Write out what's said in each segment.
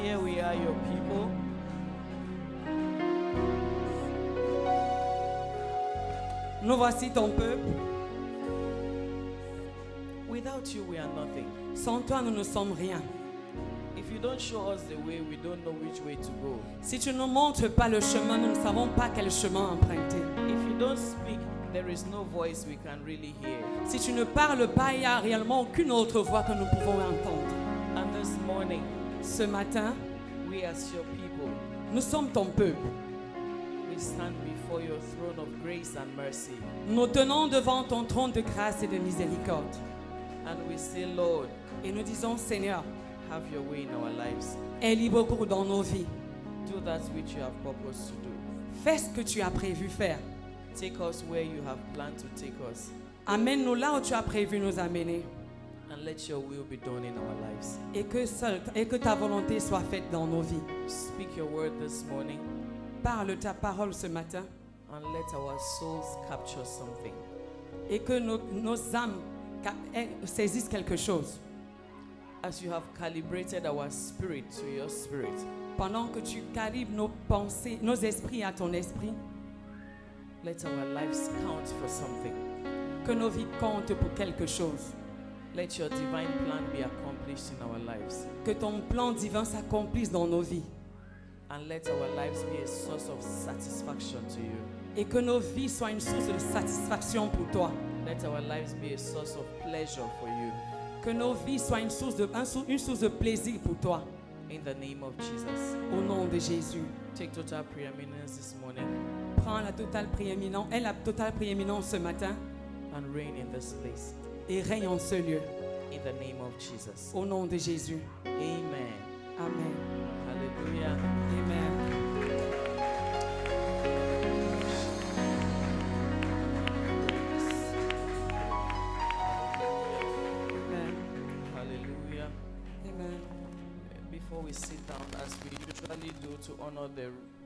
Here we are, your people. Nous voici ton peuple. Without you, we are nothing. Sans toi, nous ne sommes rien. If you don't show us the way, we don't know which way to go. Si tu ne nous montres pas le chemin, nous ne savons pas quel chemin emprunter. If you don't speak, there is no voice we can really hear. Si tu ne parles pas, il n'y a réellement aucune autre voix que nous pouvons entendre. And this morning, Ce matin, we as your people, nous sommes ton peuple. we stand before your throne of grace and mercy. Nous tenons devant ton trône de grâce et de miséricorde. And we say, Lord, Et nous disons, Seigneur, have your way in our lives. aie libre cours dans nos vies. Do that which you have purposed to do. Fais ce que tu as prévu faire. Take us where you have planned to take us. Amène-nous là où tu as prévu nous amener. And let your will be done in our lives. Et que ta volonté soit faite dans nos vies. Speak your word this morning Parle ta parole ce matin. and let our souls capture something. Et que nos âmes saisissent quelque chose. As you have calibrated our spirit to your spirit, Pendant que tu calibres nos pensées, nos esprits à ton esprit, let our lives count for something. que nos vies comptent pour quelque chose. Let your divine plan be accomplished in our lives. Que ton plan divin s'accomplisse dans nos vies. And let our lives be a source of satisfaction to you. Et que nos vies soient une source de satisfaction pour toi. Let our lives be a source of pleasure for you. Que nos vies soient une source de plaisir pour toi. In the name of Jesus. Au nom de Jésus. Take total preeminence this morning Prends la totale prééminence ce matin and reign in this place. et règne en ce lieu. In the name of Jesus. Au nom de Jésus. Amen. Amen. Hallelujah. Amen. Amen. Hallelujah. Amen. Before we sit down, as we usually do, to honor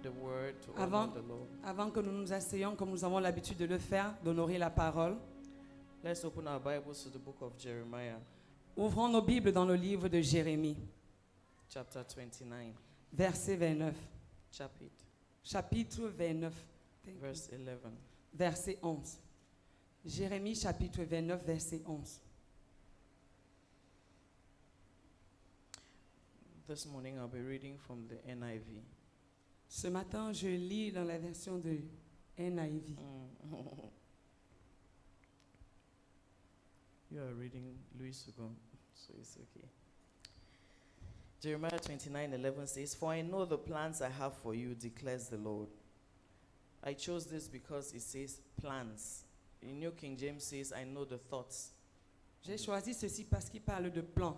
the word, to Avant, honor the Lord, avant que nous nous asseyions, comme nous avons l'habitude de le faire, d'honorer la parole, let's open our Bibles to the book of Jeremiah, ouvrons nos Bibles dans le livre de Jérémie, chapter 29. verset 29. Chapter Chapitre 29, verse 11. verset 11. Jérémie, chapitre 29, verset 11. This morning I'll be reading from the NIV. Ce matin, je lis dans la version de NIV. You are reading Louis Sugon, so it's okay. Jeremiah 29:11 says, "For I know the plans I have for you, declares the Lord." I chose this because it says plans. In New King James says, "I know the thoughts." J'ai choisi ceci parce qu'il parle de plan.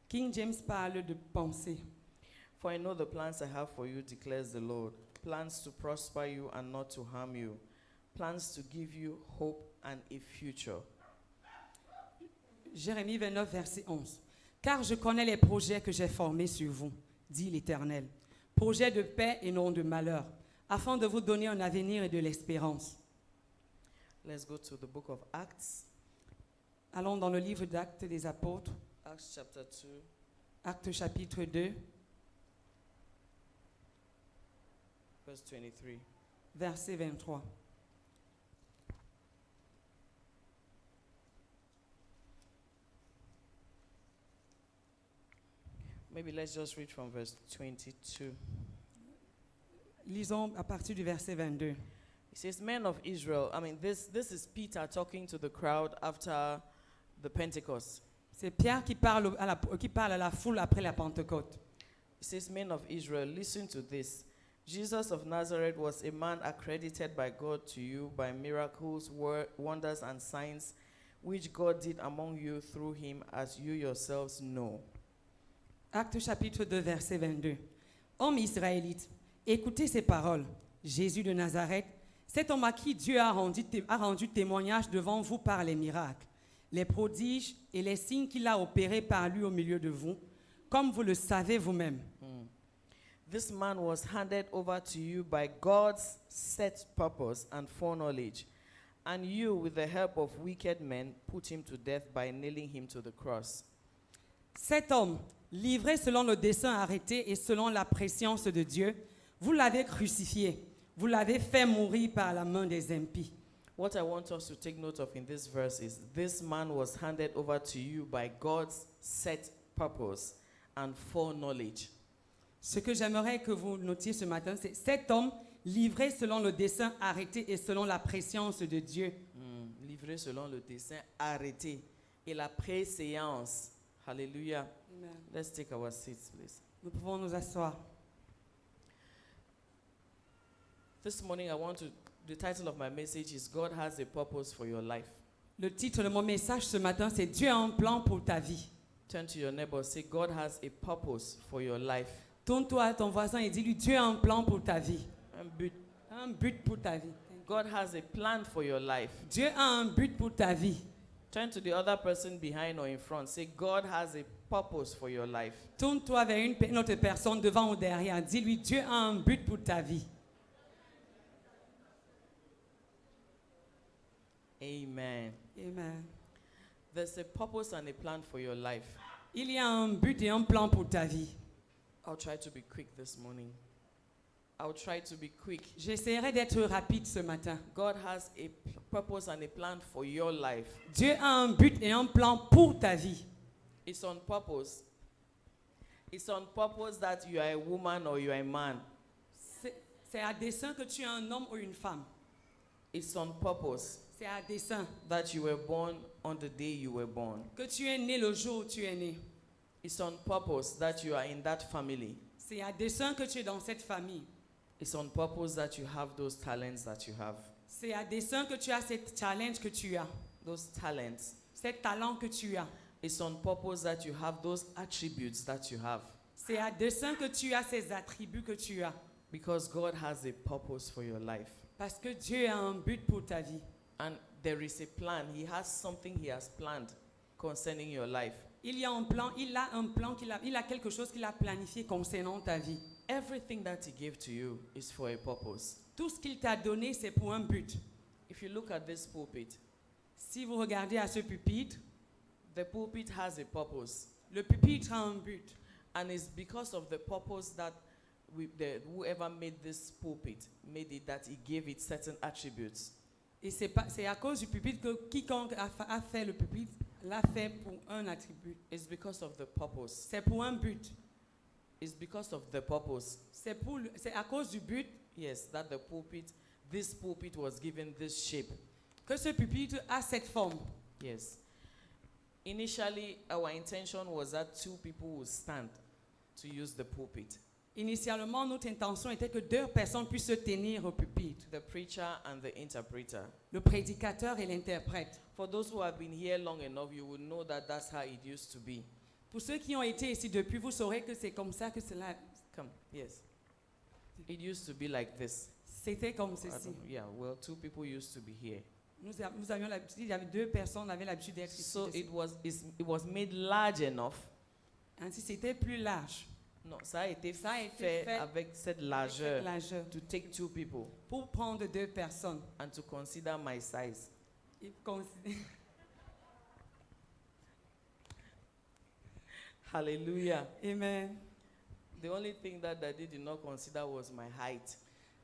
King James parle de pensée. For I know the plans I have for you, declares the Lord. Plans to prosper you and not to harm you. Plans to give you hope and a future. Jérémie 29, verset 11. Car je connais les projets que j'ai formés sur vous, dit l'Éternel. Projets de paix et non de malheur, afin de vous donner un avenir et de l'espérance. Let's go to the book of Acts. Allons dans le livre d'Actes des Apôtres, Acts chapter 2, Actes chapitre 2, verse 23. verset 23. Maybe let's just read from verse 22. Lisons à partir du verset 22. It says, "Men of Israel," this is Peter talking to the crowd after the Pentecost. C'est Pierre qui parle à la foule après la Pentecôte. It says, "Men of Israel, listen to this. Jesus of Nazareth was a man accredited by God to you by miracles, wonders, and signs, which God did among you through him, as you yourselves know." Acte chapitre 2, verset 22. Hommes israélites, écoutez ces paroles. Jésus de Nazareth, cet homme à qui Dieu a rendu témoignage devant vous par les miracles, les prodiges et les signes qu'il a opérés par lui au milieu de vous, comme vous le savez vous-même. This man was handed over to you by God's set purpose and foreknowledge, and you, with the help of wicked men, put him to death by nailing him to the cross. Cet homme, livré selon le dessein arrêté et selon la préscience de Dieu, vous l'avez crucifié, vous l'avez fait mourir par la main des impies. What I want us to take note of in this verse is this man was handed over to you by God's set purpose and foreknowledge. Ce que j'aimerais que vous notiez ce matin, c'est cet homme, livré selon le dessein arrêté et selon la préscience de Dieu. Livré selon le dessein arrêté et la préséance. Hallelujah. Amen. Let's take our seats, please. Nous pouvons nous asseoir. This morning, the title of my message is God has a purpose for your life. Le titre de mon message ce matin, c'est Dieu a un plan pour ta vie. Turn to your neighbor, say, God has a purpose for your life. Tourne-toi à ton voisin et dis-lui, Dieu a un plan pour ta vie. Un but. Un but pour ta vie. God has a plan for your life. Dieu a un but pour ta vie. Turn to the other person behind or in front. Say, God has a purpose for your life. Tourne-toi vers une autre personne devant ou derrière. Dis-lui, Dieu a un but pour ta vie. Amen. Amen. There's a purpose and a plan for your life. Il y a un but et un plan pour ta vie. I'll try to be quick this morning. I'll try to be quick. J'essaierai d'être rapide ce matin. God has a purpose and a plan for your life. Dieu a un but et un plan pour ta vie. It's on purpose. It's on purpose that you are a woman or you are a man. C'est à dessein que tu es un homme ou une femme. It's on purpose C'est à dessein that you were born on the day you were born. que tu es né le jour où tu es né. It's on purpose that you are in that family. C'est à dessein que tu es dans cette famille. It's on purpose that you have those talents that you have. C'est à dessein que tu as cette challenge que tu as. Those talents. Cet talent que tu as. It's on purpose that you have those attributes that you have. C'est à dessein que tu as ces attributs que tu as. Because God has a purpose for your life. Parce que Dieu a un but pour ta vie. And there is a plan. He has something he has planned concerning your life. Il a un plan, il a quelque chose qu'il a planifié concernant ta vie. Everything that he gave to you is for a purpose. Tout ce qu'il t'a donné, c'est pour un but. If you look at this pulpit, Si vous regardez à ce pupitre, the pulpit has a purpose. le pupitre a un but. And it's because of the purpose that whoever made this pulpit made it, that he gave it certain attributes. Et c'est à cause du pupitre que quiconque a fait le pupitre l'a fait pour un attribut. It's because of the purpose. C'est pour un but. It's because of the purpose. C'est à cause du but Yes, that this pulpit was given this shape. que ce pupitre a cette forme. Yes. Initially, our intention was that 2 people would stand to use the pulpit. Initialement, notre intention était que 2 personnes puissent se tenir au pupitre. The preacher and the interpreter. Le prédicateur et l'interprète. For those who have been here long enough, you will know that that's how it used to be. Pour ceux qui ont été ici depuis, vous saurez que c'est comme ça que cela. Come, yes. It used to be like this. C'était comme ceci. Yeah, well, 2 people used to be here. Nous avions l'habitude, il y avait 2 personnes qui avaient l'habitude d'être ici. So it was made large enough. Ainsi, c'était plus large. Non, ça a été fait avec cette largeur to take 2 people Pour prendre 2 personnes. and to consider my size. Hallelujah. Amen. The only thing that Daddy did not consider was my height.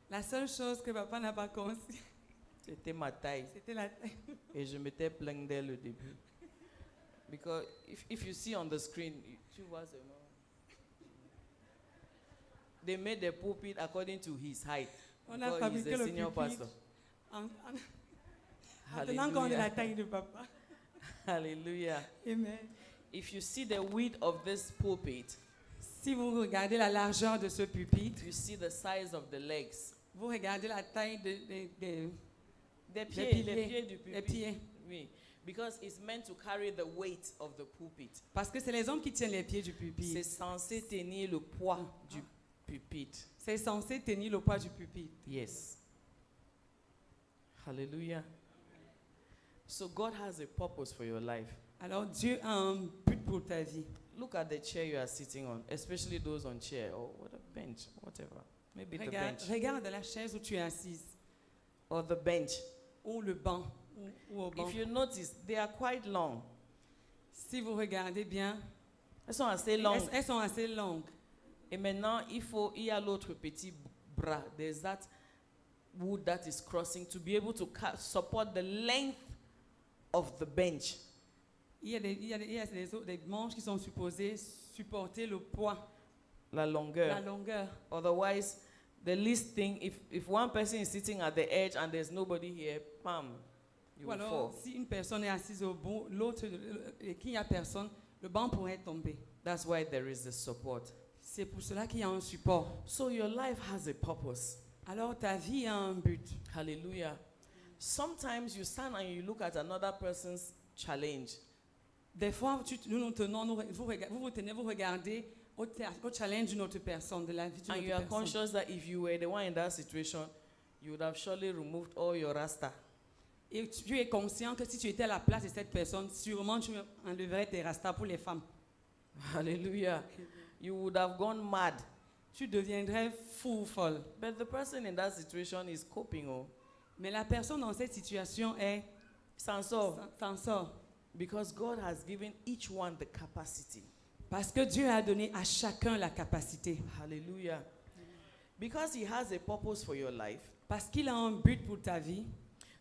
La seule chose que papa n'a pas considérée, C'était ma taille. c'était la taille. Et je m'étais plaint dès le début. Because if you see on the screen, tu vois seulement. They made the pulpit according to his height. On a Because he's fabriqué a le senior pupitre pastor. en tenant compte de la taille de papa. Hallelujah. Amen. If you see the width of this pulpit, Si vous regardez la largeur de ce pupitre, you see the size of the legs. vous regardez la taille Les piliers, pieds du les pulpit. pieds. Oui. Because it's meant to carry the weight of the pulpit. Parce que c'est les hommes qui tiennent les pieds du C'est pupitre. censé tenir le poids du pupitre. C'est censé tenir le poids du pupitre. Yes. Hallelujah. So God has a purpose for your life. Alors Dieu a un but pour ta vie. Look at the chair you are sitting on, especially those on chair or what a bench, whatever. Maybe the bench. Regarde la chaise où tu es assise. Or the bench. Ou le banc. Ou au banc. If you notice, they are quite long. Si vous regardez bien, Elles sont assez longues. Elles sont assez longues. Et maintenant, il y a l'autre petit bras. There's that wood that is crossing to be able to support the length of the bench. Il y a des manches qui sont supposées supporter le poids, La longueur. la longueur. Otherwise, the least thing, if one person is sitting at the edge and there's nobody here, pam, you Ou will alors, fall. si une personne est assise au bout, l'autre, et qu'il n'y a personne, le banc pourrait tomber. That's why there is the support. C'est pour cela qu'il y a un support. So your life has a purpose. Alors ta vie a un but. Hallelujah. Sometimes you stand and you look at another person's challenge. Des fois, vous tenez, vous regardez au challenge d'une autre personne, de la vie d'une And autre you are personne. conscious that if you were the one in that situation, you would have surely removed all your rasta. Et tu es conscient que si tu étais à la place de cette personne, sûrement tu enlèverais tes rastas pour les femmes. Hallelujah. You would have gone mad. Tu deviendrais fou ou folle. But the person in that situation is coping. Oh, Mais la personne dans cette situation s'en sort. s'en sort. Because God has given each one the capacity. Parce que Dieu a donné à chacun la capacité. Hallelujah. Because He has a purpose for your life, Parce qu'il a un but pour ta vie.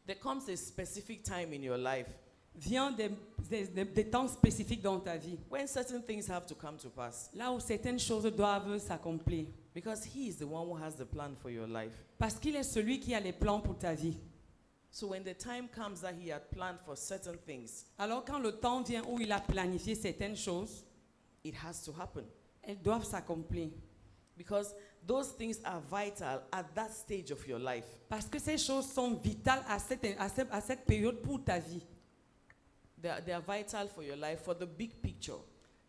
there comes a specific time in your life Vient des temps spécifiques dans ta vie. when certain things have to come to pass. Là où certaines choses doivent s'accomplir. Because He is the one who has the plan for your life. Parce qu'il est celui qui a les plans pour ta vie. So when the time comes that He had planned for certain things, Alors quand le temps vient où il a planifié certaines choses, it has to happen. elles doivent s'accomplir. Because those things are vital at that stage of your life. Parce que ces choses sont vitales à cette période pour ta vie. They are vital for your life, for the big picture.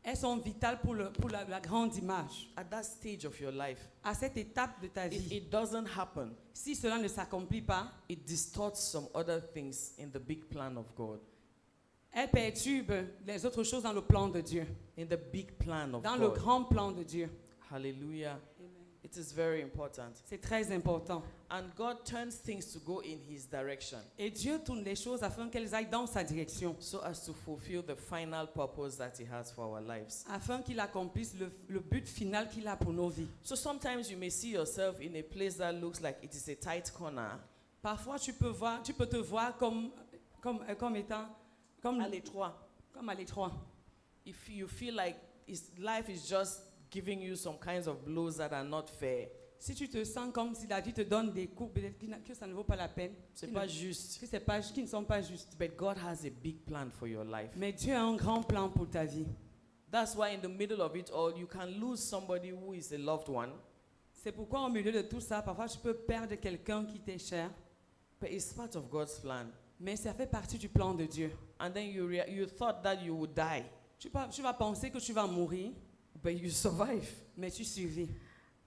Elles sont vitales pour la grande image. At that stage of your life, À cette étape de ta if vie. it doesn't happen, Si cela ne s'accomplit pas, it distorts some other things in the big plan of God. elle perturbe les autres choses dans le plan de Dieu. In the big plan of Dans le God. grand plan de Dieu. Hallelujah. It is very important. C'est très important. And God turns things to go in His direction Et Dieu tourne les choses afin qu'elles aillent dans sa direction. so as to fulfill the final purpose that He has for our lives. Afin qu'il accomplisse le but final qu'il a pour nos vies. So sometimes you may see yourself in a place that looks like it is a tight corner. Parfois, tu peux te voir comme étant À l'étroit. comme à l'étroit. If you feel like life is just giving you some kinds of blows that are not fair, Si tu te sens comme si la vie te donne des coups, peut-être que ça ne vaut pas la peine, c'est qui pas ne- juste. qui ne sont pas justes. But God has a big plan for your life. Mais Dieu a un grand plan pour ta vie. That's why in the middle of it all, you can lose somebody who is a loved one, C'est pourquoi au milieu de tout ça, parfois tu peux perdre quelqu'un qui t'est cher, but it's part of God's plan. mais ça fait partie du plan de Dieu. And then you thought that you would die, Tu vas penser que tu vas mourir, but you survive. mais tu survis.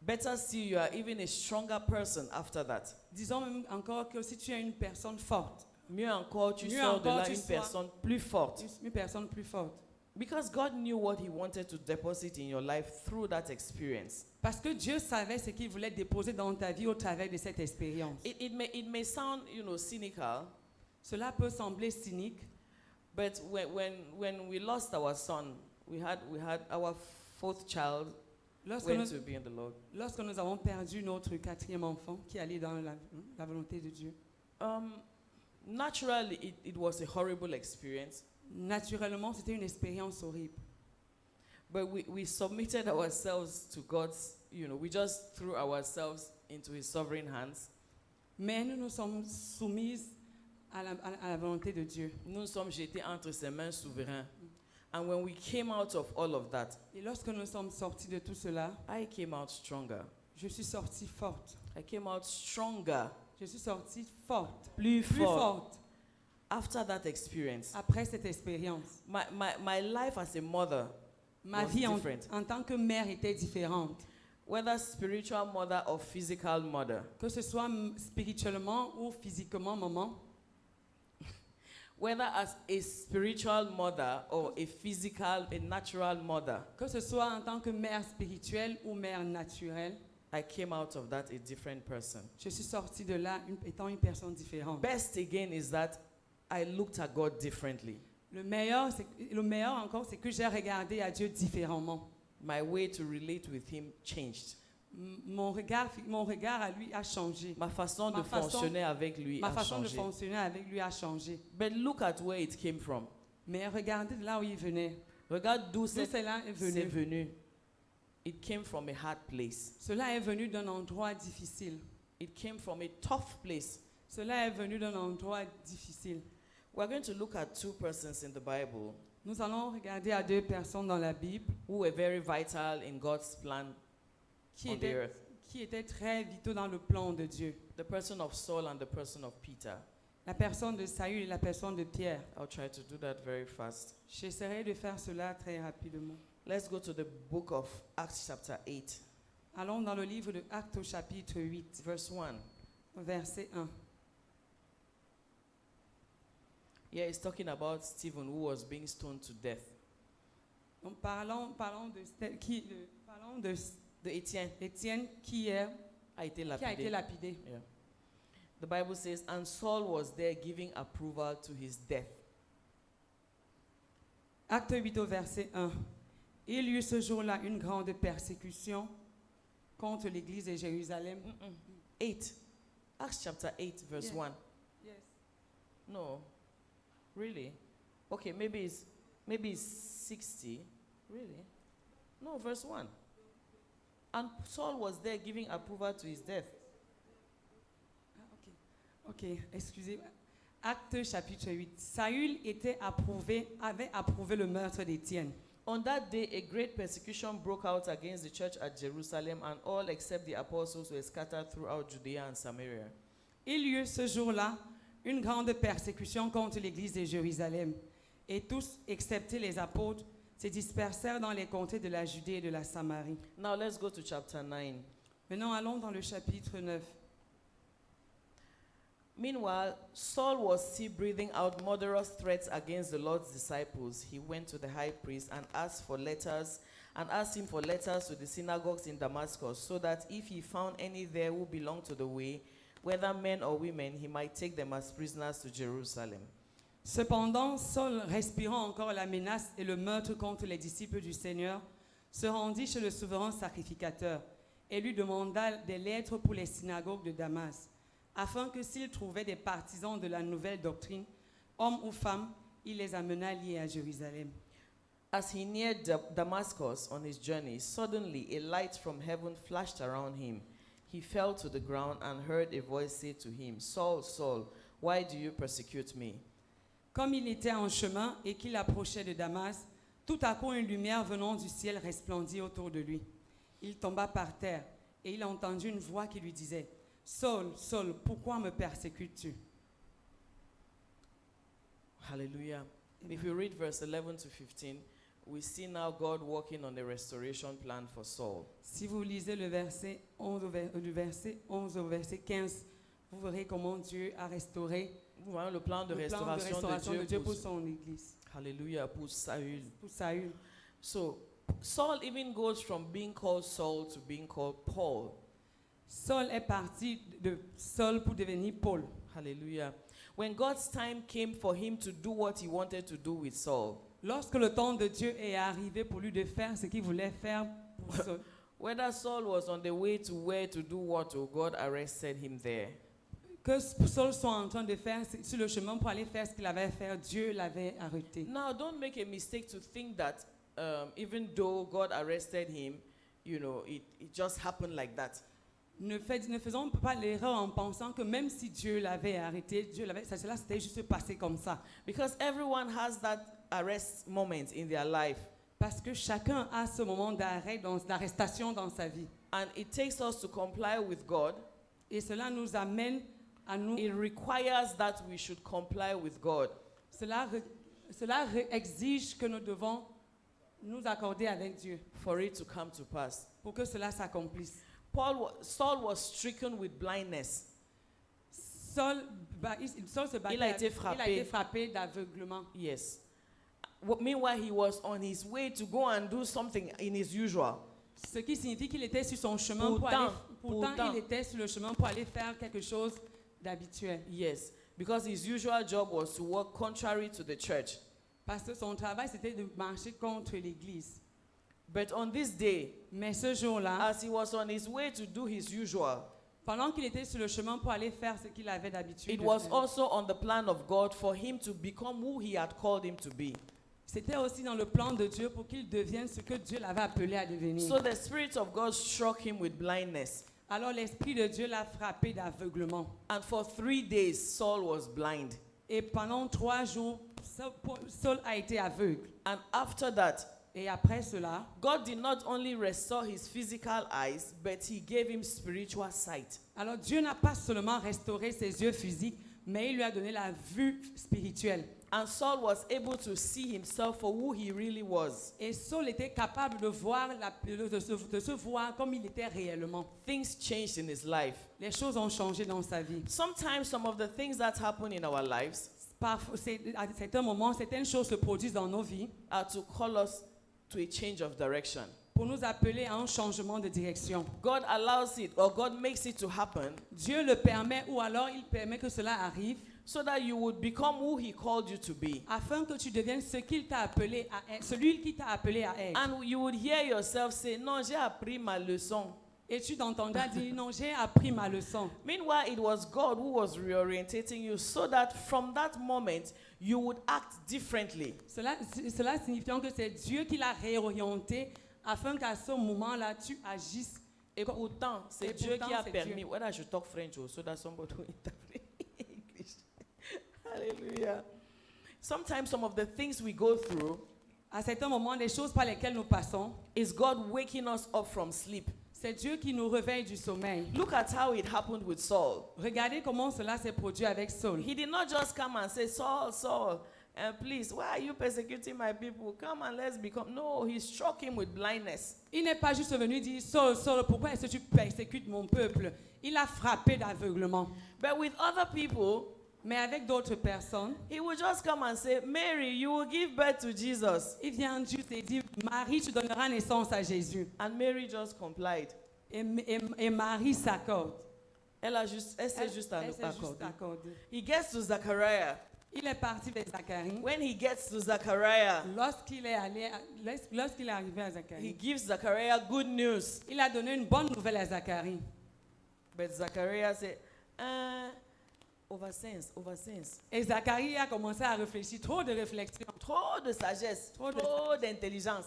Better still, you are even a stronger person after that. Disons même encore que si tu es une personne forte, Mieux encore, tu Mieux sors de encore, là tu une sois- personne plus forte. une personne plus forte. Because God knew what He wanted to deposit in your life through that experience. Parce que Dieu savait ce qu'il voulait déposer dans ta vie au travers de cette expérience. It may sound, cynical, Cela peut sembler cynique, but when we lost our son, we had our fourth child lorsque went nous, to be in the Lord. lorsque nous avons perdu notre quatrième enfant qui allait dans la volonté de Dieu. Naturally, it was a horrible experience, Naturellement, c'était une expérience horrible. but we submitted ourselves to God's, we just threw ourselves into His sovereign hands. Mais nous nous sommes soumises à la volonté de Dieu. Nous nous sommes jetés entre ses mains souveraines. And when we came out of all of that, Et lorsque nous sommes sortis de tout cela, I came out stronger. je suis sortie forte. I came out stronger, Je suis sortie forte. plus Plus fort. forte After that experience, après cette expérience. my life as a mother, Ma was vie different. en tant que mère était différente. whether spiritual mother or physical mother, Que ce soit spirituellement ou physiquement, maman. whether as a spiritual mother or a natural mother, Que ce soit en tant que mère spirituelle ou mère naturelle. I came out of that a different person. Je suis sortie de là étant une personne différente. Best again is that I looked at God differently. Le meilleur encore, c'est que j'ai regardé à Dieu différemment. My way to relate with him changed. Mon regard à lui a changé. Ma façon Ma de façon- fonctionner avec lui Ma a façon de changé. fonctionner avec lui a changé. But look at where it came from. Mais regardez de là où il venait. Regarde d'où D'où c'est cela est c'est venu. venu. It came from a hard place. Cela est venu d'un endroit difficile. It came from a tough place. Cela est venu d'un endroit difficile. We're going to look at two persons in the Bible Nous allons regarder à deux personnes dans la Bible who were very vital in God's plan qui on the étaient, earth. qui étaient très vitaux dans le plan de Dieu. The person of Saul and the person of Peter. La personne de Saül et la personne de Pierre. I'll try to do that very fast. J'essaierai de faire cela très rapidement. Let's go to the book of Acts chapter 8, Allons dans le livre de Actes au chapitre 8, verse 1. verset 1. Yeah, it's talking about Stephen who was being stoned to death. Donc parlons de De Étienne Étienne qui a a été été lapidé. lapidé. Yeah. The Bible says, and Saul was there giving approval to his death. Acte 8 au verset 1. Il y eut ce jour-là une grande persécution contre l'église de Jérusalem. 8. Acts chapter 8, verse Yeah. 1. No. Really? Okay, maybe it's 60. Really? No, verse 1. And Saul was there giving approval to his death. Ok, excusez. Acte chapitre 8. Saül avait approuvé le meurtre d'Étienne. On that day, a great persecution broke out against the church at Jerusalem, and all except the apostles were scattered throughout Judea and Samaria. Il y eut ce jour-là une grande persécution contre l'église de Jérusalem. Et tous, excepté les apôtres, se dispersèrent dans les contrées de la Judée et de la Samarie. Now let's go to chapter 9. Maintenant, allons dans le chapitre 9. Meanwhile, Saul was still breathing out murderous threats against the Lord's disciples. He went to the high priest and asked him for letters to the synagogues in Damascus, so that if he found any there who belonged to the way, whether men or women, he might take them as prisoners to Jerusalem. Cependant, Saul, respirant encore la menace et le meurtre contre les disciples du Seigneur, se rendit chez le souverain sacrificateur et lui demanda des lettres pour les synagogues de Damas, afin que s'il trouvait des partisans de la nouvelle doctrine, hommes ou femmes, il les amena liés à Jérusalem. As he neared Damascus on his journey, suddenly a light from heaven flashed around him. He fell to the ground and heard a voice say to him, Saul, Saul, why do you persecute me? Comme il était en chemin et qu'il approchait de Damas, tout à coup une lumière venant du ciel resplendit autour de lui. Il tomba par terre et il entendit une voix qui lui disait, Saul, Saul, pourquoi me persécutes-tu? Hallelujah. If we read verse 11 to 15, we see now God working on a restoration plan for Saul. Si vous lisez le verset 11 au verset 15, vous verrez comment Dieu a restauré Nous voyons le plan de le plan de restauration restauration de Dieu pour pour, son église, Hallelujah, pour Saül. pour Saül. So Saul even goes from being called Saul to being called Paul. Saul est parti de Saul pour devenir Paul. Hallelujah. When God's time came for him to do what he wanted to do with Saul, Lorsque le temps de Dieu est arrivé pour lui de faire ce qu'il voulait faire pour Saul, whether Saul was on the way to where to do what, or God arrested him there. que Saul soit en train de faire sur le chemin pour aller faire ce qu'il avait à faire, Dieu l'avait arrêté. Now, don't make a mistake to think that even though God arrested him, you know, it just happened like that. Ne faisons pas l'erreur en pensant que même si Dieu l'avait arrêté, cela s'était juste passé comme ça. Because everyone has that arrest moment in their life. Parce que chacun a ce moment d'arrêt, d'arrestation dans sa vie. And it takes us to comply with God. Et cela nous amène à nous... It requires that we should comply with God. Cela exige que nous devons nous accorder avec Dieu For it to come to pass. pour que cela s'accomplisse. Saul was stricken with blindness. Saul se battait, Il a été frappé. il a été frappé d'aveuglement. Yes. Meanwhile, he was on his way to go and do something in his usual. Ce qui signifie qu'il était sur son chemin pourtant il était sur le chemin pour aller faire quelque chose d'habituel. Yes. Because his usual job was to work contrary to the church. Parce que son travail, c'était de marcher contre l'Église. But on this day, Mais ce jour-là, as he was on his way to do his usual, pendant qu'il était sur le chemin pour aller faire ce qu'il avait d'habitude it de was faire, also on the plan of God for him to become who he had called him to be. c'était aussi dans le plan de Dieu pour qu'il devienne ce que Dieu l'avait appelé à devenir. So the Spirit of God struck him with blindness. Alors l'Esprit de Dieu l'a frappé d'aveuglement. And for 3 days, Saul was blind. Et pendant 3 jours, Saul a été aveugle. And after that, Et après cela, God did not only restore his physical eyes, but he gave him spiritual sight. alors Dieu n'a pas seulement restauré ses yeux physiques, mais il lui a donné la vue spirituelle. And Saul was able to see himself for who he really was. Et Saul était capable de voir, de se voir comme il était réellement. Things changed in his life. Les choses ont changé dans sa vie. Sometimes some of the things that happen in our lives Parfois, à certains moments, certaines choses se produisent dans nos vies are to call us to a change of direction. pour nous appeler à un changement de direction. God allows it or God makes it to happen Dieu le permet ou alors il permet que cela arrive so that you would become who he called you to be. afin que tu deviennes ce qu'il t'a appelé à être, celui qui t'a appelé à être. And you would hear yourself say, "Non, j'ai appris ma leçon." Et tu t'entendras dire, non, j'ai appris ma leçon. Meanwhile, it was God who was reorientating you so that from that moment you would act differently. Cela signifiant que c'est Dieu qui l'a réorienté afin qu'à ce moment-là, tu agisses. Et pourtant, c'est Et Dieu pourtant, qui a c'est permis. Dieu. Whether I should talk French or so that somebody will interpret English. Hallelujah. Sometimes some of the things we go through À certains moments, les choses par lesquelles nous passons, is God waking us up from sleep. c'est Dieu qui nous réveille du sommeil. Look at how it happened with Saul. Regardez comment cela s'est produit avec Saul. He did not just come and say, "Saul, Saul, please, why are you persecuting my people? Come and let's become." No, he struck him with blindness. Il n'est pas juste venu dire, Saul, Saul, pourquoi est-ce que tu persécutes mon peuple? Il a frappé d'aveuglement. But with other people, Mais avec d'autres personnes, he would just come and say, "Mary, you will give birth to Jesus." il vient juste et dit, Marie, tu donneras naissance à Jésus. And Mary just complied. Et Marie s'accorde. Elle s'est juste Elle s'est juste accordée. accordée. He gets to Zachariah. Il est parti vers Zacharie. When he gets to Zachariah, Lorsqu'il est arrivé à he Zacharie, gives Zachariah good news. il a donné une bonne nouvelle à Zacharie. But Zachariah said, oversense. Et Zacharie a commencé à réfléchir, trop de réflexion. Trop de sagesse, Trop trop de- d'intelligence.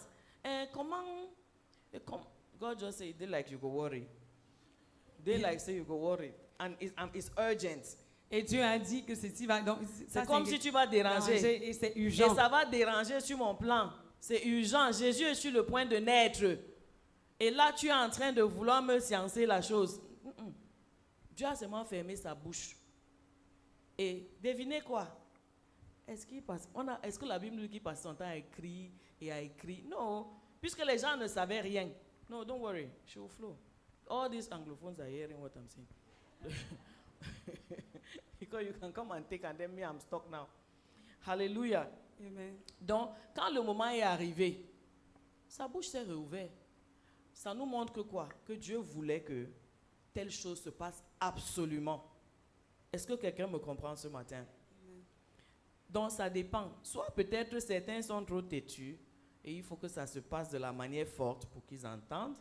God just say, they like you go worry. They like say you go worry. And it's urgent. Et Dieu a dit que ceci va donc C'est comme si tu vas déranger. et c'est Et urgent. ça va déranger sur mon plan. C'est urgent. Jésus est sur le point de naître. Et là, tu es en train de vouloir me sciencer la chose. Dieu a seulement fermé sa bouche. Et devinez quoi? Est-ce que la Bible dit qu'il passe son temps à écrire et à écrire? Non. Puisque les gens ne savaient rien. No, don't worry. She will flow. All these anglophones are hearing what I'm saying. Because you can come and take and then me, I'm stuck now. Hallelujah. Amen. Donc, quand le moment est arrivé, sa bouche s'est réouverte. Ça nous montre que quoi? Que Dieu voulait que telle chose se passe absolument. Est-ce que quelqu'un me comprend ce matin? Donc, ça dépend. Soit peut-être certains sont trop têtus et il faut que ça se passe de la manière forte pour qu'ils entendent.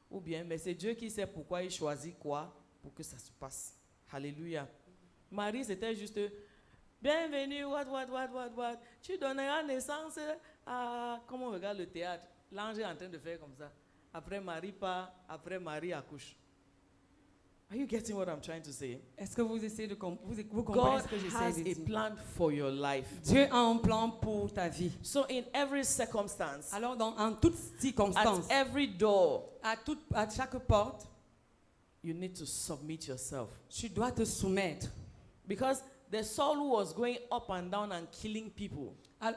Ou bien, mais c'est Dieu qui sait pourquoi il choisit quoi pour que ça se passe. Alléluia. Marie, c'était juste, bienvenue, what. Tu donneras naissance à, comment on regarde le théâtre? L'ange est en train de faire comme ça. Après Marie part, après Marie accouche. Are you getting what I'm trying to say? Est-ce que vous essayez de vous comprenez God ce que has j'essaie de a dire? plan for your life. Dieu a un plan pour ta vie. So in every circumstance, Alors en toute circonstance, at every door, à chaque porte, you need to submit yourself. tu dois te soumettre. Because the Saul who was going up and down and killing people,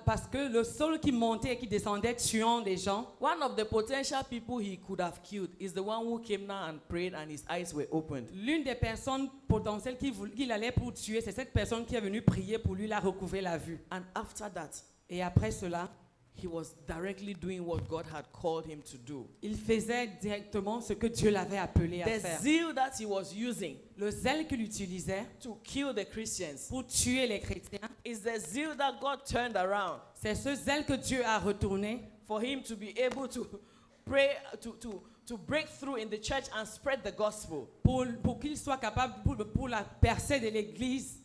Parce que le Saul qui montait et qui descendait tuant des gens, one of the potential people he could have killed is the one who came down and prayed and his eyes were opened. l'une des personnes potentielles qu'il allait pour tuer, c'est cette personne qui est venue prier pour lui, la recouvrer la vue. And after that, Et après cela, he was directly doing what God had called him to do. Il faisait directement ce que Dieu l'avait appelé à The faire. zeal that he was using Le zèle qu'il utilisait to kill the Christians pour tuer les chrétiens, is the zeal that God turned around c'est ce zèle que Dieu a retourné for him to be able to pray, to break through in the church and spread the gospel. pour qu'il soit capable pour la percée de l'église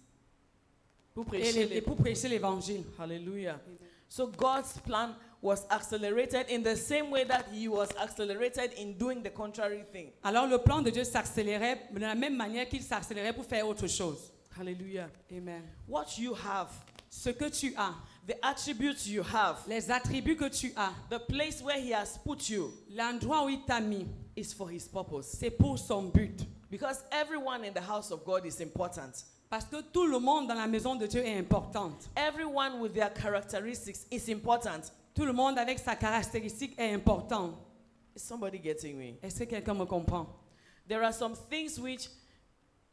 Pour et prêcher pour prêcher l'évangile. Hallelujah. So God's plan was accelerated in the same way that he was accelerated in doing the contrary thing. Alors le plan de Dieu s'accélérait de la même manière qu'il s'accélérait pour faire autre chose. Hallelujah. Amen. What you have, Ce que tu as, the attributes you have, les attributs que tu as, the place where he has put you l'endroit où il t'a mis, is for his purpose. c'est pour son but. Because everyone in the house of God is important. Parce que tout le monde dans la maison de Dieu est important. Everyone with their characteristics is important. Tout le monde avec sa caractéristique est important. Is somebody getting me? Est-ce que quelqu'un me comprend? There are some things which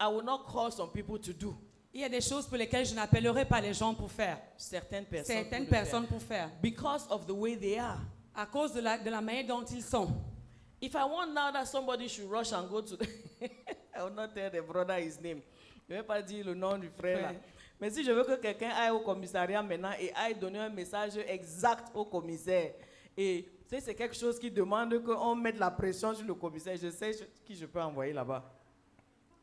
I will not call some people to do. Il y a des choses pour lesquelles je n'appellerai pas les gens pour faire. Certaines personnes. Certaines pour le faire. personnes pour faire. Because of the way they are. À cause de la manière dont ils sont. If I want now that somebody should rush and go to I will not tell the brother his name. Je ne vais pas dire le nom du frère là. Ouais. Mais si je veux que quelqu'un aille au commissariat maintenant et aille donner un message exact au commissaire, et c'est quelque chose qui demande qu'on mette la pression sur le commissaire, je sais qui je peux envoyer là-bas.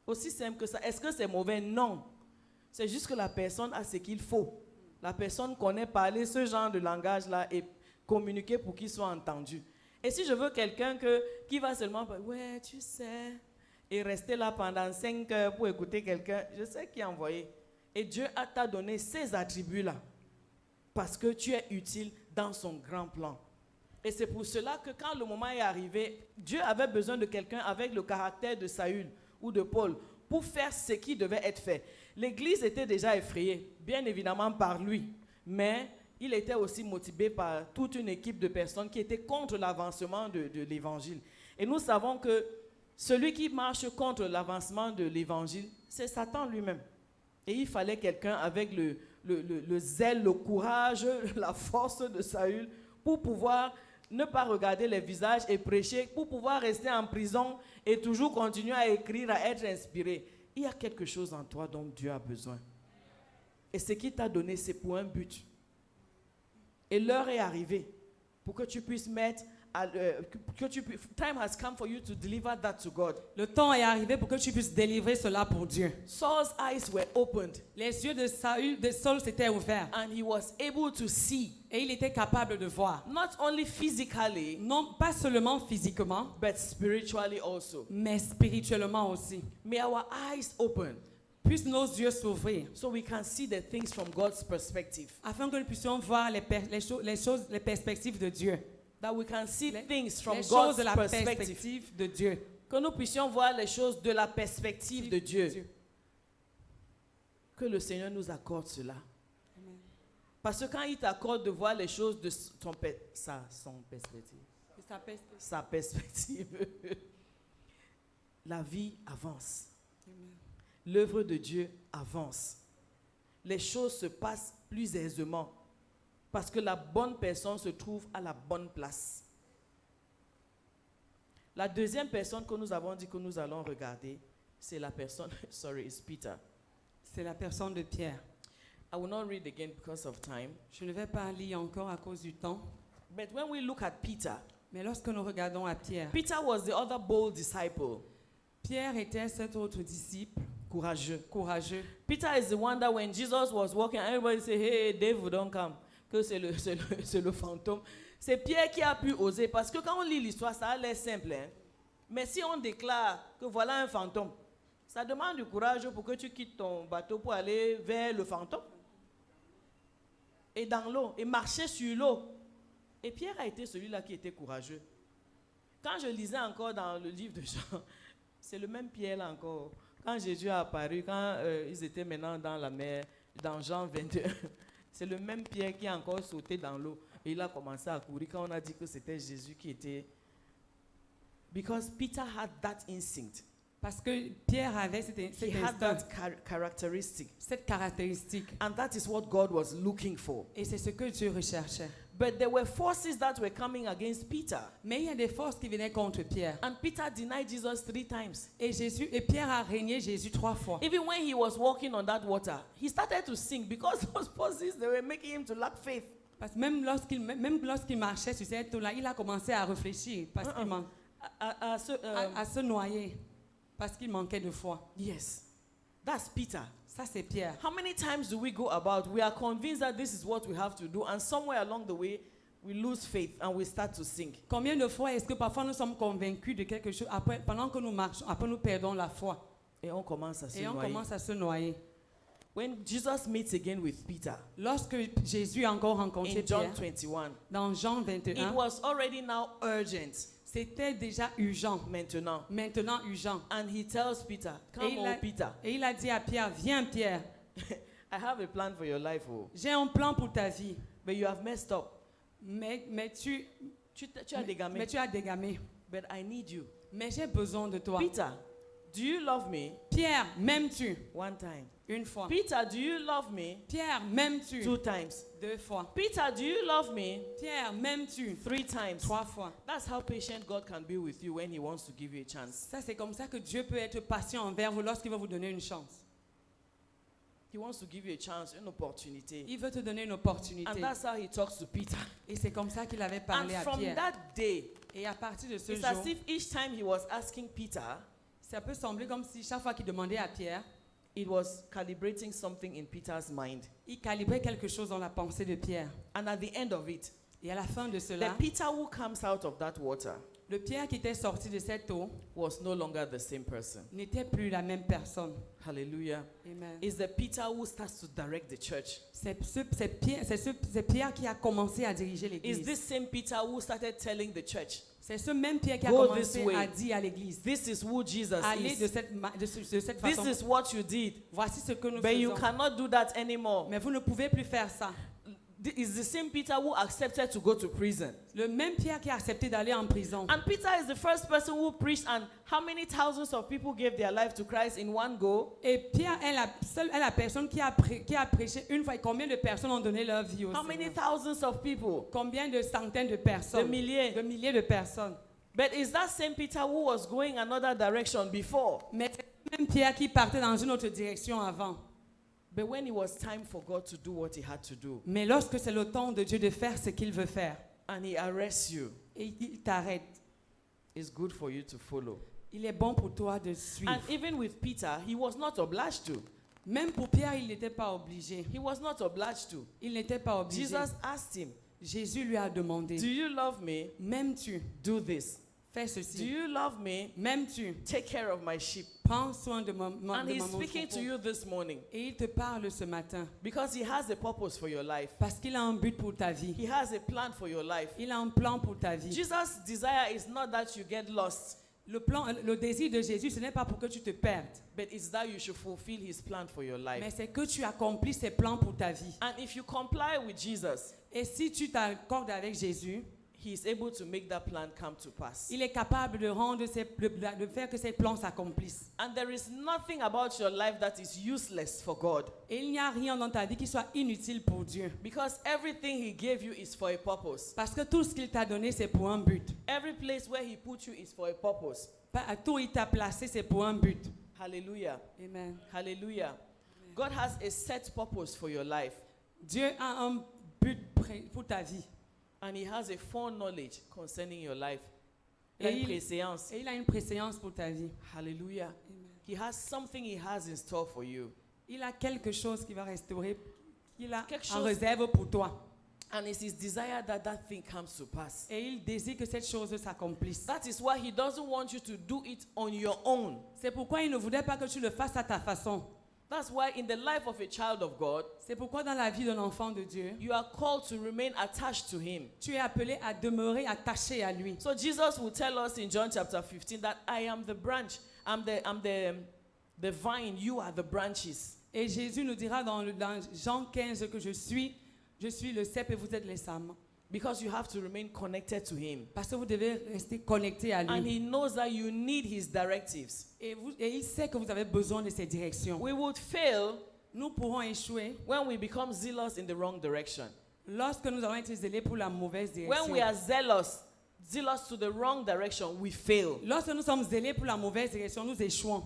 Aussi simple que ça. Est-ce que c'est mauvais? Non. C'est juste que la personne a ce qu'il faut. La personne connaît parler ce genre de langage-là et communiquer pour qu'il soit entendu. Et si je veux quelqu'un qui va seulement parler, ouais, tu sais, et rester là pendant 5 heures pour écouter quelqu'un, je sais qui a envoyé. Et Dieu t'a donné ces attributs-là parce que tu es utile dans son grand plan. Et c'est pour cela que quand le moment est arrivé, Dieu avait besoin de quelqu'un avec le caractère de Saül ou de Paul pour faire ce qui devait être fait. L'Église était déjà effrayée, bien évidemment par lui, mais il était aussi motivé par toute une équipe de personnes qui étaient contre l'avancement de l'Évangile. Et nous savons que celui qui marche contre l'avancement de l'Évangile, c'est Satan lui-même. Et il fallait quelqu'un avec le zèle, le courage, la force de Saül pour pouvoir ne pas regarder les visages et prêcher, pour pouvoir rester en prison et toujours continuer à écrire, à être inspiré. Il y a quelque chose en toi dont Dieu a besoin. Et ce qu'il t'a donné, c'est pour un but. Et l'heure est arrivée pour que tu puisses mettre, time has come for you to deliver that to God. Le temps est arrivé pour que tu puisses délivrer cela pour Dieu. Saul's eyes were opened. Les yeux de Saul s'étaient ouverts. And he was able to see. Et il était capable de voir. Not only physically, Non, pas seulement physiquement, but spiritually also. mais spirituellement aussi. May our eyes open Puissent nos yeux s'ouvrir so we can see the things from God's perspective. afin que nous puissions voir les perspectives de Dieu. That we can see things from Les choses God's de la perspective. perspective de Dieu. Que nous puissions voir les choses de la perspective de Dieu. Que le Seigneur nous accorde cela. Amen. Parce que quand il t'accorde de voir les choses de son perspective, sa perspective, la vie avance. Amen. L'œuvre de Dieu avance. Les choses se passent plus aisément parce que la bonne personne se trouve à la bonne place. La deuxième personne que nous avons dit que nous allons regarder, c'est la personne, it's Peter. C'est la personne de Pierre. I will not read again because of time. Je ne vais pas lire encore à cause du temps. But when we look at Peter, Mais lorsque nous regardons à Pierre, Peter was the other bold disciple. Pierre était cet autre disciple Courageux. courageux. Peter is the one that when Jesus was walking, everybody say, hey, Dave, don't come. Que c'est le fantôme. C'est Pierre qui a pu oser. Parce que quand on lit l'histoire, ça a l'air simple. Hein? Mais si on déclare que voilà un fantôme, ça demande du courage pour que tu quittes ton bateau pour aller vers le fantôme. Et dans l'eau, et marcher sur l'eau. Et Pierre a été celui-là qui était courageux. Quand je lisais encore dans le livre de Jean, c'est le même Pierre là encore. Quand Jésus a apparu, quand ils étaient maintenant dans la mer, dans Jean 21, c'est le même Pierre qui a encore sauté dans l'eau. Et il a commencé à courir quand on a dit que c'était Jésus qui était... Because Peter had that instinct. Parce que Pierre avait cet He had instinct, that characteristic. cette caractéristique. And that is what God was looking for. Et c'est ce que Dieu recherchait. But there were forces that were coming against Peter. Mais il y a des forces qui venaient contre Pierre. And Peter denied Jesus 3 times. Et Pierre a régné Jésus 3 fois. Even when he was walking on that water, he started to sink because those forces, they were making him to lack faith. Parce que même lorsqu'il marchait sur cette eau-là, il a commencé à réfléchir parce à se noyer parce qu'il manquait de foi. Yes, that's Peter. Ça, c'est Pierre. How many times do we go about? We are convinced that this is what we have to do, and somewhere along the way, we lose faith and we start to sink. Combien de fois est-ce que parfois nous sommes convaincus de quelque chose, pendant que nous marchons, après nous perdons la foi Et on commence à se noyer. When Jesus meets again with Peter, Lorsque Jésus a encore rencontré in John Pierre, 21, dans Jean it 21, was already now urgent. c'était déjà urgent. Maintenant Urgent. And he tells Peter, come on, Peter. Et il a dit à Pierre, viens Pierre, I have a plan for your life, oh. j'ai un plan pour ta vie. But you have messed up. Mais tu as dégamé. Mais tu as dégamé. But I need you. Mais j'ai besoin de toi. Peter, do you love me? Pierre, m'aimes-tu? One time. Une fois. Peter, do you love me? Pierre, m'aimes-tu? 2 times. 2 fois. Peter, do you love me? Pierre, m'aimes-tu? 3 times. 3 fois. That's how patient God can be with you when he wants to give you a chance. Ça, c'est comme ça que Dieu peut être patient envers vous lorsqu'il veut vous donner une chance. He wants to give you a chance, une opportunité. Il veut te donner une opportunité. And that's how he talks to Peter. Et c'est comme ça qu'il avait And parlé à from Pierre. that day, Et à partir de ce it's jour, as if each time he was asking Peter, ça peut sembler comme si chaque fois qu'il demandait à Pierre, it was calibrating something in Peter's mind. il calibrait quelque chose dans la pensée de Pierre. And at the end of it, Et à la fin de cela, the Peter who comes out of that water le Pierre qui était sorti de cette eau was no longer the same person. n'était plus la même personne. Hallelujah. Amen. It's the Peter who starts to direct the church. C'est Pierre qui a commencé à diriger It's l'église. this same Peter who started telling the church, C'est ce même Pierre qui a Go commencé this way. à dire à l'église, this is who Jesus allez de is. cette This façon. is what you did. Voici ce que nous But you faisons. cannot do that anymore. Mais vous ne pouvez plus faire ça. It's the same Peter who accepted to go to prison. Le même Pierre qui a accepté d'aller en prison. And Peter is the first person who preached, and how many thousands of people gave their life to Christ in one go? Et Pierre est la personne qui a prêché une fois. Et combien de personnes ont donné leur vie aussi? How many thousands of people? Combien de centaines de personnes? De milliers. De milliers de personnes. But it's that same Peter who was going another direction before. Mais c'est le même Pierre qui partait dans une autre direction avant. But when it was time for God to do what he had to do, Mais lorsque c'est le temps de Dieu de faire ce qu'il veut faire, and he arrests you, et il t'arrête, it's good for you to follow. il est bon pour toi de suivre. And even with Peter, he was not obliged to. Même pour Pierre, il n'était pas obligé. He was not obliged to. Il n'était pas obligé. Jesus asked him, Jésus lui a demandé, do you love me? m'aimes-tu? Do this. Fais Do ceci. you love me? M'aimes-tu? Take care of my sheep. Prends soin de And mon he's speaking to troupeau. you this morning Et il te parle ce matin because he has a purpose for your life. parce qu'il a un but pour ta vie. He has a plan for your life. Il a un plan pour ta vie. Jesus' desire is not that you get lost, Le désir de Jésus, ce n'est pas pour que tu te perdes, but it's that you should fulfill his plan for your mais life. c'est que tu accomplis ses plans pour ta vie. And if you comply with Jesus, Et si tu t'accordes avec Jésus, he is able to make that plan come to pass. il est capable de faire que ses plans s'accomplissent. And there is nothing about your life that is useless for God, Et il n'y a rien dans ta vie qui soit inutile pour Dieu. because everything he gave you is for a purpose. Parce que tout ce qu'il t'a donné, c'est pour un but. Every place where he put you is for a purpose. Tout il t'a placé, c'est pour un but. Hallelujah. Amen. Hallelujah. God has a set purpose for your life, Dieu a un but pour ta vie. and he has a foreknowledge concerning your life. Il a Et une il, préséance. et il a une préséance pour ta vie. Hallelujah. Amen. He has something he has in store for you. Il a quelque chose qui va restaurer, qu'il a Quelque en chose- réserve pour toi. And it's his desire that that thing comes to pass. Et il désire que cette chose s'accomplisse. That is why he doesn't want you to do it on your own. C'est pourquoi il ne voudrait pas que tu le fasses à ta façon. That's why in the life of a child of God, C'est pourquoi dans la vie d'un enfant de Dieu, you are called to remain attached to him. tu es appelé à demeurer attaché à lui. So Jesus will tell us in John chapter 15 that I am the branch, I'm the vine, you are the branches. Et Jésus nous dira dans Jean 15 que je suis le cep et vous êtes les samans. Because you have to remain connected to him. Parce que vous devez rester connecté à And lui. he knows that you need his directives. Et il sait que vous avez besoin de ses directions. We would fail Nous pourrons échouer when we become zealous in the wrong direction. Lorsque nous allons être zélés pour la mauvaise When direction, we are zealous to the wrong direction, we fail. lorsque nous sommes zélés pour la mauvaise direction, nous échouons.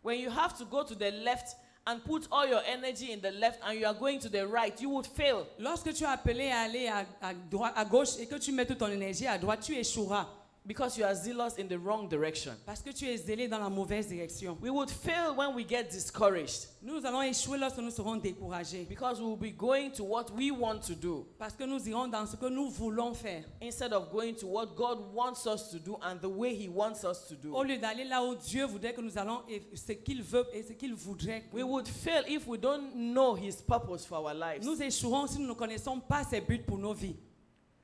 When you have to go to the left and put all your energy in the left and you are going to the right, you would fail. Lorsque tu es appelé à aller à droite, à gauche et que tu mets toute ton énergie à droite, tu échoueras Because you are zealous in the wrong direction. parce que tu es zélé dans la mauvaise direction. We would fail when we get discouraged Nous allons échouer lorsque nous serons découragés because we will be going to what we want to do parce que nous irons dans ce que nous voulons faire instead of going to what God wants us to do and the way He wants us to au do. lieu d'aller là où Dieu voudrait que nous allons et ce qu'il veut et ce qu'il voudrait. We would fail if we don't know His purpose for our lives. Nous échouerons si nous ne connaissons pas ses buts pour nos vies.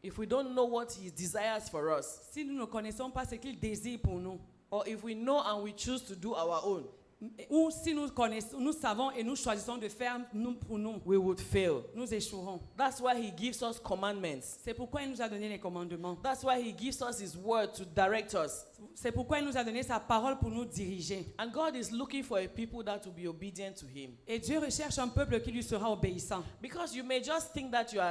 If we don't know what He desires for us, Si nous ne connaissons pas ce qu'il désire pour nous. or if we know and we choose to do our own, Ou si nous connaissons, nous savons et nous choisissons de faire nous pour nous, we would fail. nous échouerons. That's why He gives us commandments. C'est pourquoi il nous a donné les commandements. That's why He gives us His word to direct us. C'est pourquoi il nous a donné sa parole pour nous diriger. And God is looking for a people that will be obedient to Him. Et Dieu recherche un peuple qui lui sera obéissant. Because you may just think that you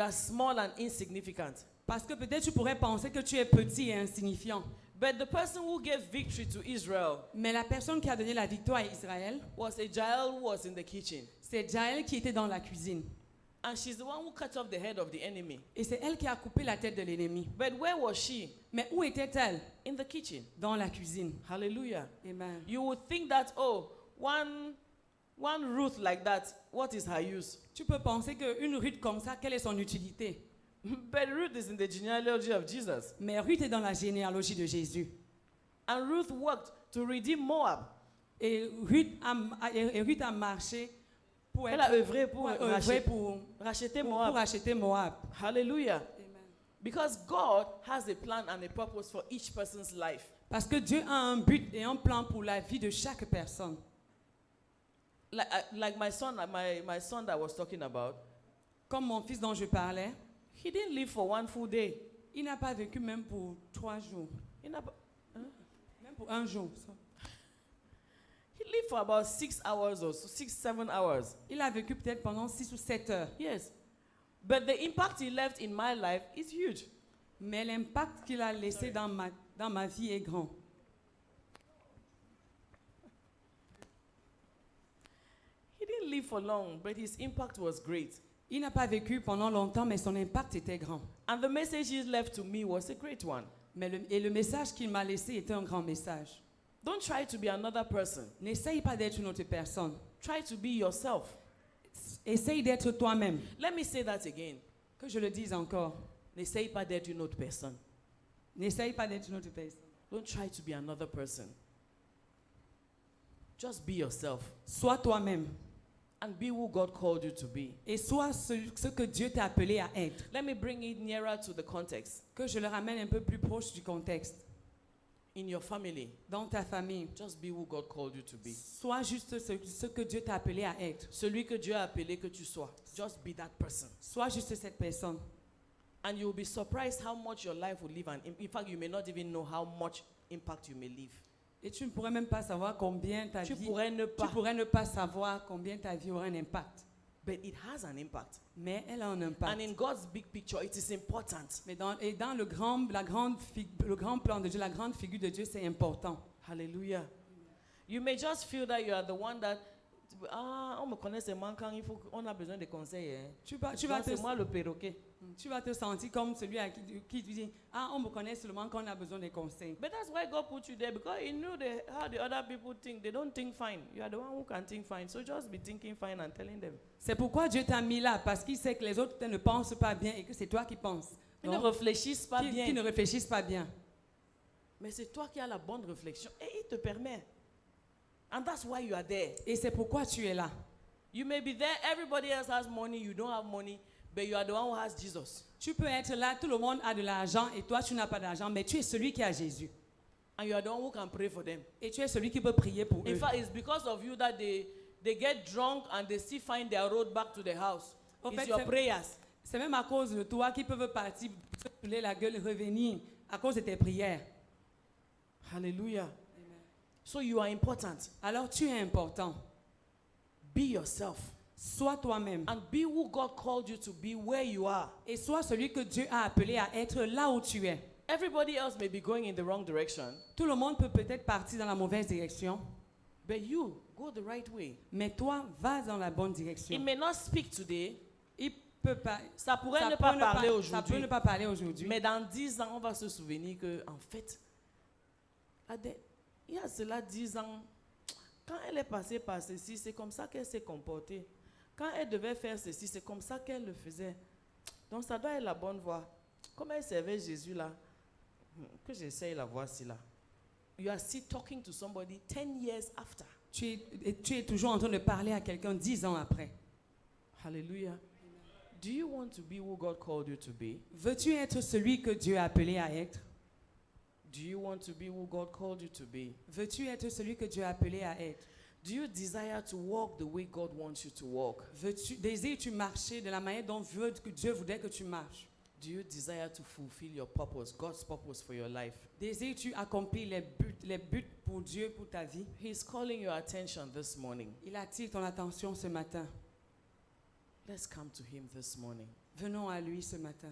are small and insignificant. Parce que peut-être tu pourrais penser que tu es petit et insignifiant. But the person who gave victory to Israel Mais la personne qui a donné la victoire à Israël, was a Jael who was in the kitchen. c'est Jaël qui était dans la cuisine. And she's the one who cut off the head of the enemy. Et c'est elle qui a coupé la tête de l'ennemi. But where was she? Mais où était-elle? In the kitchen. Dans la cuisine. Hallelujah. Amen. You would think that, oh, one Ruth like that, what is her use? Tu peux penser qu'une Ruth comme ça, quelle est son utilité? But Ruth is in the genealogy of Jesus. Mais Ruth est dans la généalogie de Jésus. And Ruth worked to redeem Moab. Et Ruth a marché pour Elle a œuvré pour racheter racheter Moab. Moab. Hallelujah. Amen. Because God has a plan and a purpose for each person's life. Parce que Dieu a un but et un plan pour la vie de chaque personne. Like my son that I was talking about, Comme mon fils dont je parlais, he didn't live for one full day. il n'a pas vécu même pour 3 jours. He Même pour un jour. lived for about 6 hours or so, 6-7 hours. Il a vécu peut-être pendant 6 ou 7 heures. Yes. But the impact he left in my life is huge. Mais l'impact qu'il a laissé dans ma vie est grand. He didn't live for long, but his impact was great. Il n'a pas vécu pendant longtemps, mais son impact était grand. And the message he left to me was a great one. Mais le message qu'il m'a laissé était un grand message. Don't try to be another person. N'essaye pas d'être une autre personne. Try to be yourself. Essaye d'être toi-même. Let me say that again. Que je le dise encore. N'essaye pas d'être une autre personne. N'essaye pas d'être une autre personne. Don't try to be another person. Just be yourself Sois toi-même. and be who God called you to be. Et sois ce que Dieu t'a appelé à être. Let me bring it nearer to the context. Que je le ramène un peu plus proche du contexte. In your family, Dans ta famille. just be who God called you to be. Sois juste ce que Dieu t'a appelé à être. Celui que Dieu a appelé que tu sois. Just be that person. Sois juste cette personne. And you'll be surprised how much your life will leave. And in fact, you may not even know how much impact you may leave. Et tu ne pourrais même pas savoir combien ta Tu vie... pourrais ne Tu pas. pourrais ne pas savoir combien ta vie aura un impact. But it has an impact. Mais elle a un impact. And in God's big picture, it is important. Mais dans le grand plan de Dieu, la grande figure de Dieu, c'est important. Hallelujah. You may just feel that you are the one that on me connaît, c'est manquant, on a besoin de conseils. Hein. Tu vas Donc, c'est moi le perroquet. te sentir comme celui à qui tu dis, on me connaît seulement quand on a besoin de conseils. But that's why God put you there, because He knew how the other people think. They don't think fine. You are the one who can think fine. So just be thinking fine and telling them. C'est pourquoi Dieu t'a mis là, parce qu'il sait que les autres ne pensent pas bien et que c'est toi qui penses. Ils ne Donc, réfléchissent pas qui bien. ne réfléchissent pas bien. Mais c'est toi qui as la bonne réflexion. Et il te permet. And that's why you are there. Et c'est pourquoi tu es là. You may be there, everybody else has money, you don't have money, but you are the one who has Jesus. Tu peux être là, tout le monde a de l'argent et toi tu n'as pas d'argent, mais tu es celui qui a Jésus. And you are the one who can pray for them. Et tu es celui qui peut prier pour In eux. fact, it's because of you that they get drunk and they still find their road back to the house. En It's fait, your prayers. C'est même à cause de toi qu'ils peuvent partir, se brûler la gueule, revenir, à cause de tes prières. Hallelujah. So you are important. Alors tu es important. Be yourself. Sois toi-même. and be who God called you to be where you are. Et sois celui que Dieu a appelé à être là où tu es. Everybody else may be going in the wrong direction, Tout le monde peut peut-être partir dans la mauvaise direction, but you go the right way. mais toi, vas dans la bonne He direction. may not speak today. Il peut pas, Ça pourrait ça ne peut pas ne parler ça peut aujourd'hui. ne pas parler aujourd'hui. Mais dans 10 ans, on va se souvenir que, en fait, il y a cela 10 ans, quand elle est passée par ceci, c'est comme ça qu'elle s'est comportée. Quand elle devait faire ceci, c'est comme ça qu'elle le faisait. Donc ça doit être la bonne voie. Comme elle servait Jésus là, que j'essaye la voie ci là. You are still talking to somebody 10 years after. Tu es toujours en train de parler à quelqu'un 10 ans après. Hallelujah. Do you want to be who God called you to be? Veux-tu être celui que Dieu a appelé à être? Do you want to be who God called you to be? Veux-tu être celui que Dieu a appelé à être? Do you desire to walk the way God wants you to walk? Désires-tu marcher de la manière dont Dieu voudrait que tu marches? Do you desire to fulfill your purpose, God's purpose for your life? Désires-tu accomplir les buts pour Dieu, pour ta vie? He's calling your attention this morning. Il attire ton attention ce matin. Let's come to him this morning. Venons à lui ce matin.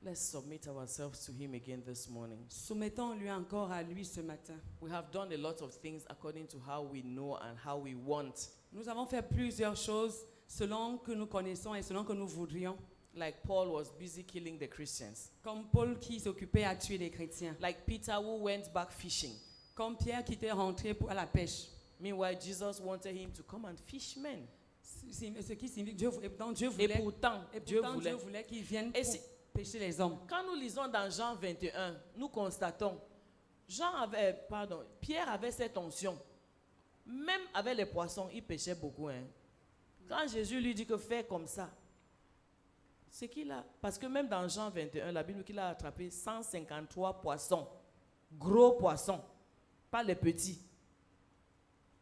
Let's submit ourselves to him again this morning. Soumettons-lui encore à lui ce matin. We have done a lot of things according to how we know and how we want. Nous avons fait plusieurs choses selon que nous connaissons et selon que nous voudrions. Like Paul was busy killing the Christians. Comme Paul qui s'occupait à tuer les chrétiens. Like Peter who went back fishing. Comme Pierre qui était rentré à la pêche. Meanwhile, Jesus wanted him to come and fish men. Ce qui signifie Dieu voulait, Et pourtant, Dieu voulait qu'il vienne Et pour si- pêcher les hommes. Quand nous lisons dans Jean 21, nous constatons, Pierre avait cette onction. Même avec les poissons, il pêchait beaucoup. Hein. Quand Jésus lui dit que fais comme ça, c'est qu'il a... Parce que même dans Jean 21, la Bible dit qu'il a attrapé 153 poissons. Gros poissons, pas les petits.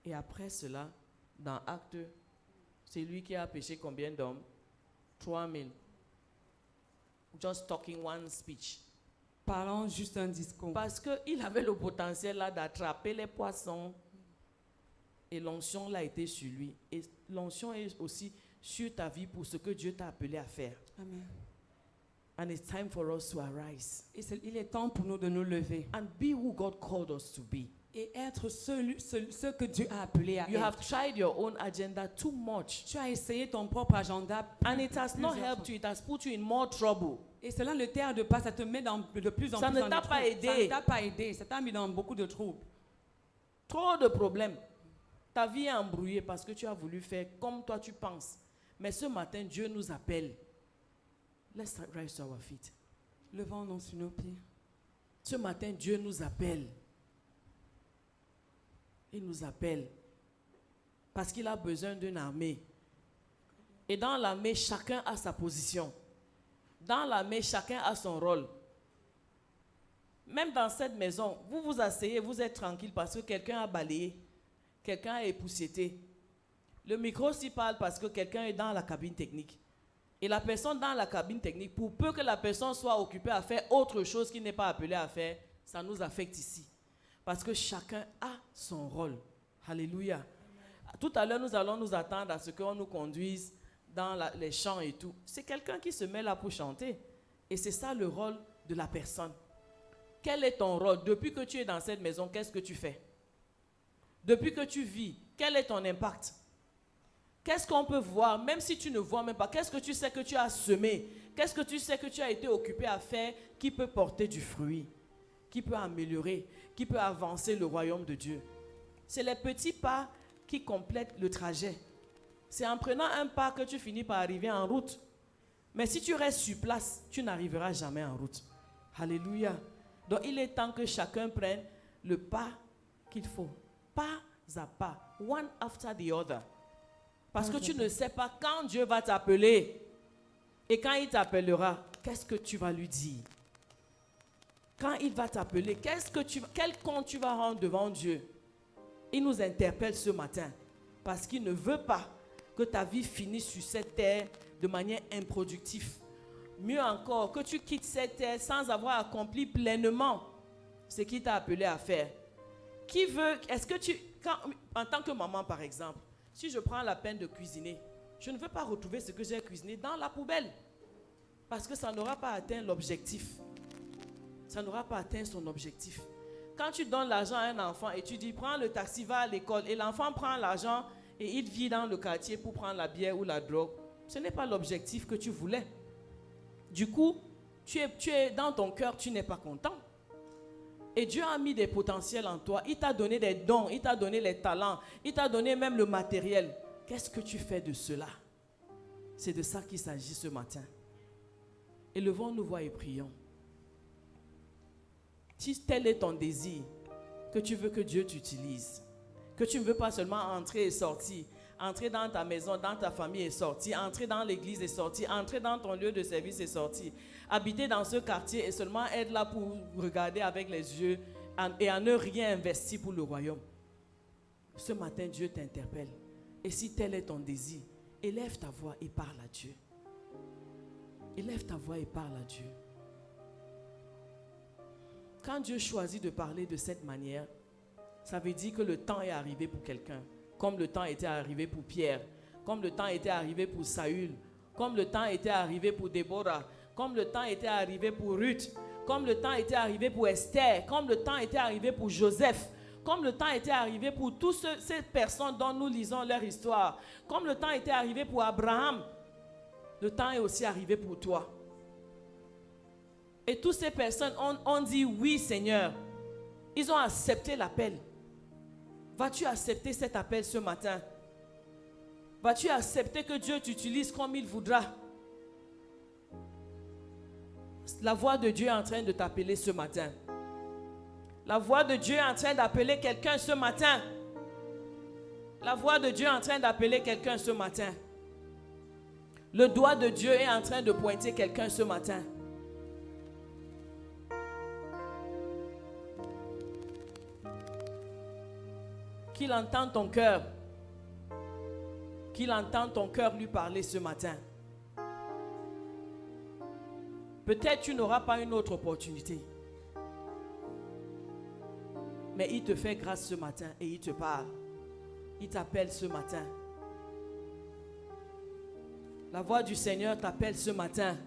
Et après cela, dans Acte, c'est lui qui a pêché combien d'hommes? 3000. Just talking one speech. Parlons juste un discours. Parce qu'il avait le potentiel là d'attraper les poissons. Et l'onction là était sur lui. Et l'onction est aussi sur ta vie pour ce que Dieu t'a appelé à faire. Amen. And it's time for us to arise. Et il est temps pour nous de nous lever. And be who God called us to be. Et être ce que Dieu a appelé à You have être. tried your own agenda too much. Tu as essayé ton propre agenda. And it has not plusieurs helped you. It has put you in more trouble. Et cela ne t'aide pas, ça te met de plus en Ça plus ne dans t'a des pas troubles. aidé. Ça ne t'a pas aidé, ça t'a mis dans beaucoup de troubles. Trop de problèmes. Ta vie est embrouillée parce que tu as voulu faire comme toi tu penses. Mais ce matin, Dieu nous appelle. Let's rise to our feet. Levons-nous sur nos pieds. Ce matin, Dieu nous appelle. Il nous appelle. Parce qu'il a besoin d'une armée. Et dans l'armée, chacun a sa position. Dans l'armée, chacun a son rôle. Même dans cette maison, vous vous asseyez, vous êtes tranquille parce que quelqu'un a balayé. Quelqu'un a époussiété. Le micro s'y parle parce que quelqu'un est dans la cabine technique. Et la personne dans la cabine technique, pour peu que la personne soit occupée à faire autre chose qu'il n'est pas appelé à faire, ça nous affecte ici. Parce que chacun a son rôle. Alléluia. Tout à l'heure, nous allons nous attendre à ce qu'on nous conduise dans les chants et tout. C'est quelqu'un qui se met là pour chanter. Et c'est ça le rôle de la personne. Quel est ton rôle? Depuis que tu es dans cette maison, qu'est-ce que tu fais? Depuis que tu vis, quel est ton impact? Qu'est-ce qu'on peut voir, même si tu ne vois même pas? Qu'est-ce que tu sais que tu as semé? Qu'est-ce que tu sais que tu as été occupé à faire qui peut porter du fruit, qui peut améliorer, qui peut avancer le royaume de Dieu? C'est les petits pas qui complètent le trajet. C'est en prenant un pas que tu finis par arriver en route. Mais si tu restes sur place, tu n'arriveras jamais en route. Alléluia. Donc il est temps que chacun prenne le pas qu'il faut. Pas à pas. One after the other. Parce que tu ne sais pas quand Dieu va t'appeler. Et quand il t'appellera, qu'est-ce que tu vas lui dire? Quand il va t'appeler, quel compte tu vas rendre devant Dieu? Il nous interpelle ce matin. Parce qu'il ne veut pas que ta vie finisse sur cette terre de manière improductive. Mieux encore, que tu quittes cette terre sans avoir accompli pleinement ce qu'il t'a appelé à faire. Qui veut, est-ce que en tant que maman par exemple, si je prends la peine de cuisiner, je ne veux pas retrouver ce que j'ai cuisiné dans la poubelle. Parce que ça n'aura pas atteint l'objectif. Ça n'aura pas atteint son objectif. Quand tu donnes l'argent à un enfant et tu dis, prends le taxi, va à l'école, et l'enfant prend l'argent et il vit dans le quartier pour prendre la bière ou la drogue, ce n'est pas l'objectif que tu voulais. Du coup, tu es dans ton cœur, tu n'es pas content. Et Dieu a mis des potentiels en toi. Il t'a donné des dons, il t'a donné les talents, il t'a donné même le matériel. Qu'est-ce que tu fais de cela? C'est de ça qu'il s'agit ce matin. Élevons-nous voix et prions. Si tel est ton désir, que tu veux que Dieu t'utilise, que tu ne veux pas seulement entrer et sortir, entrer dans ta maison, dans ta famille et sortir, entrer dans l'église et sortir, entrer dans ton lieu de service et sortir, habiter dans ce quartier et seulement être là pour regarder avec les yeux et à ne rien investir pour le royaume. Ce matin, Dieu t'interpelle. Et si tel est ton désir, élève ta voix et parle à Dieu. Élève ta voix et parle à Dieu. Quand Dieu choisit de parler de cette manière, ça veut dire que le temps est arrivé pour quelqu'un, comme le temps était arrivé pour Pierre, comme le temps était arrivé pour Saül, comme le temps était arrivé pour Déborah, comme le temps était arrivé pour Ruth, comme le temps était arrivé pour Esther, comme le temps était arrivé pour Joseph, comme le temps était arrivé pour toutes ces personnes dont nous lisons leur histoire, comme le temps était arrivé pour Abraham, le temps est aussi arrivé pour toi. Et toutes ces personnes ont dit oui Seigneur. Ils ont accepté l'appel. Vas-tu accepter cet appel ce matin? Vas-tu accepter que Dieu t'utilise comme il voudra? La voix de Dieu est en train de t'appeler ce matin. La voix de Dieu est en train d'appeler quelqu'un ce matin. La voix de Dieu est en train d'appeler quelqu'un ce matin. Le doigt de Dieu est en train de pointer quelqu'un ce matin. Qu'il entende ton cœur. Qu'il entende ton cœur lui parler ce matin. Peut-être tu n'auras pas une autre opportunité. Mais il te fait grâce ce matin et il te parle. Il t'appelle ce matin. La voix du Seigneur t'appelle ce matin.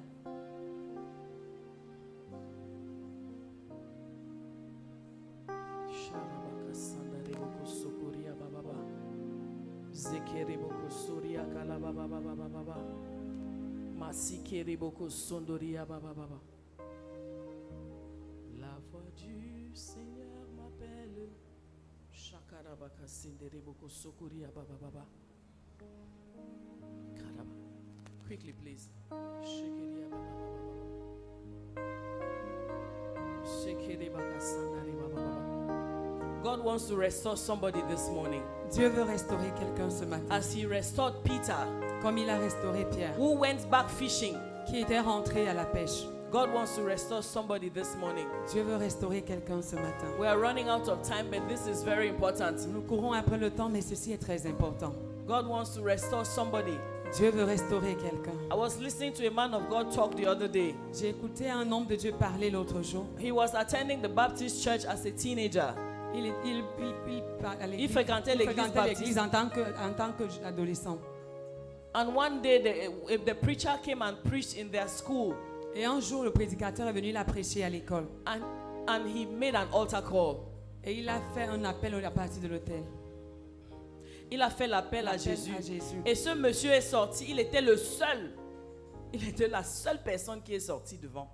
La voix du Seigneur m'appelle. Quickly, please. God wants to restore somebody this morning. Dieu veut restaurer quelqu'un ce matin. As he restored Peter, Comme il a restauré Pierre, who went back fishing. qui était rentré à la pêche. God wants to restore somebody this morning. Dieu veut restaurer quelqu'un ce matin. We are running out of time, but this is very important. Nous courons après le temps, mais ceci est très important. God wants to restore somebody. Dieu veut restaurer quelqu'un. I was listening to a man of God talk the other day. J'ai écouté un homme de Dieu parler l'autre jour. He was attending the Baptist church as a teenager. Il fréquentait l'église en tant qu'adolescent. And one day the preacher came and preached in their school. Et un jour, le prédicateur est venu la prêcher à l'école. And he made an altar call. Et il a fait un appel à partir de l'autel. Il a fait l'appel à Jésus. À Jésus. Et ce monsieur est sorti. Il était le seul. Il était la seule personne qui est sortie devant.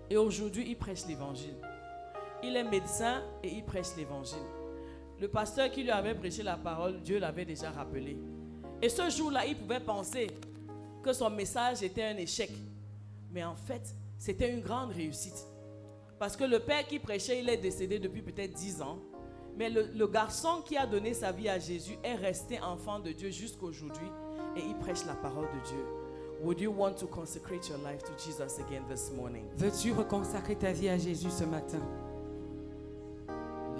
Et aujourd'hui, il prêche l'évangile. Il est médecin et il prêche l'évangile. Le pasteur qui lui avait prêché la parole, Dieu l'avait déjà rappelé. Et ce jour-là, il pouvait penser que son message était un échec. Mais en fait, c'était une grande réussite. Parce que le père qui prêchait, il est décédé depuis peut-être 10 ans. Mais le garçon qui a donné sa vie à Jésus est resté enfant de Dieu jusqu'aujourd'hui. Et il prêche la parole de Dieu. Would you want to consecrate your life to Jesus again this morning? Veux-tu reconsacrer ta vie à Jésus ce matin?